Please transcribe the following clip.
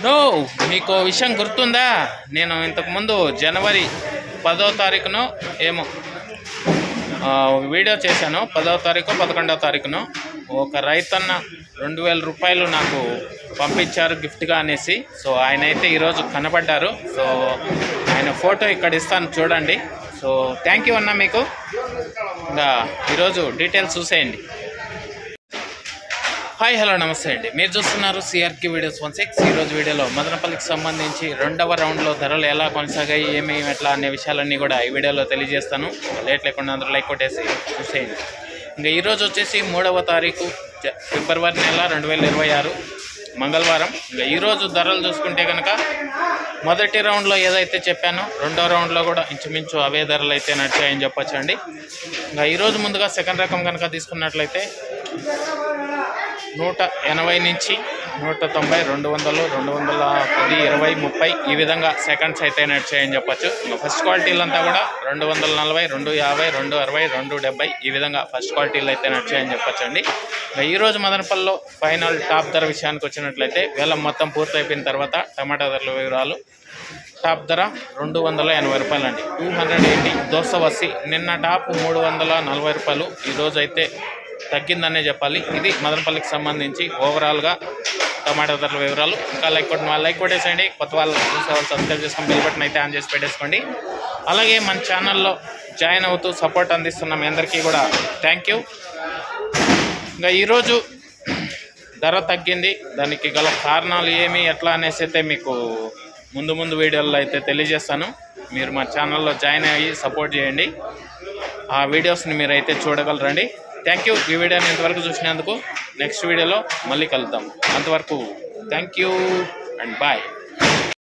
No, మీకు విషయం గుర్తుందా? నేను ఇంతకుముందు జనవరి 10వ తారీఖును ఏమో వీడియో చేశాను. 10వ తారీఖు 11వ తారీఖును ఒక రైతన్న 2000 రూపాయలు నాకు పంపించారు గిఫ్ట్గా అనేసి. సో ఆయన అయితే ఈరోజు కనబడ్డారు. సో ఆయన ఫోటో ఇక్కడ ఇస్తాను చూడండి. సో థ్యాంక్ యూ అన్న మీకు. ఇంకా ఈరోజు డీటెయిల్స్ చూసేయండి. హాయ్ హలో నమస్తే అండి. మీరు చూస్తున్నారు సిఆర్కే వీడియోస్ 16. ఈరోజు వీడియోలో మదనపల్లికి సంబంధించి 2వ రౌండ్లో ధరలు ఎలా కొనసాగాయి, ఏమేమి ఎట్లా అనే విషయాలన్నీ కూడా ఈ వీడియోలో తెలియజేస్తాను. లేట్ లేకుండా అందరూ లైక్ కొట్టేసి చూసేయండి. ఇంకా ఈరోజు వచ్చేసి 3వ తారీఖు ఫిబ్రవరి నెల 2026 మంగళవారం. ఇంకా ఈరోజు ధరలు చూసుకుంటే కనుక మొదటి రౌండ్లో ఏదైతే చెప్పానో 2వ రౌండ్లో కూడా ఇంచుమించు అవే ధరలు అయితే నడిచాయని చెప్పొచ్చు అండి. ఇంకా ఈరోజు ముందుగా సెకండ్ రకం కనుక తీసుకున్నట్లయితే 180 నుంచి 190, 200, 210, 20, 30 ఈ విధంగా సెకండ్స్ అయితే నడిచాయని చెప్పచ్చు. ఫస్ట్ క్వాలిటీలంతా కూడా 240, 250, 260, 270 ఈ విధంగా ఫస్ట్ క్వాలిటీలు అయితే నడిచాయని చెప్పచ్చు అండి. ఈరోజు మదనపల్లిలో ఫైనల్ టాప్ ధర విషయానికి వచ్చినట్లయితే వేలం మొత్తం పూర్తయిపోయిన తర్వాత టమాటా ధరల వివరాలు. టాప్ ధర 280 రూపాయలు అండి. 280 దోస వసి. నిన్న టాప్ 340 రూపాయలు. ఈరోజు అయితే తగ్గిందనే చెప్పాలి. ఇది మదనపల్లికి సంబంధించి ఓవరాల్గా టమాటా ధరల వివరాలు. ఇంకా లైక్ కొట్టేసేయండి. కొత్త వాళ్ళు చూసే వాళ్ళు సబ్స్క్రైబ్ చేసుకొని బెల్ బటన్ అయితే ఆన్ చేసి పెట్టేసుకోండి. అలాగే మన ఛానల్లో జాయిన్ అవుతూ సపోర్ట్ అందిస్తున్న మీ అందరికీ కూడా థ్యాంక్ యూ. ఇంకా ఈరోజు ధర తగ్గింది. దానికి గల కారణాలు ఏమి ఎట్లా అనేసి అయితే మీకు ముందు వీడియోల్లో అయితే తెలియజేస్తాను. మీరు మా ఛానల్లో జాయిన్ అయ్యి సపోర్ట్ చేయండి. ఆ వీడియోస్ని మీరైతే చూడగలరండి. Thank you. ఈ వీడియోని ఇంతవరకు చూసినందుకు. నెక్స్ట్ వీడియోలో మళ్ళీ కలుద్దాం. అంతవరకు థ్యాంక్ యూ అండ్ బాయ్.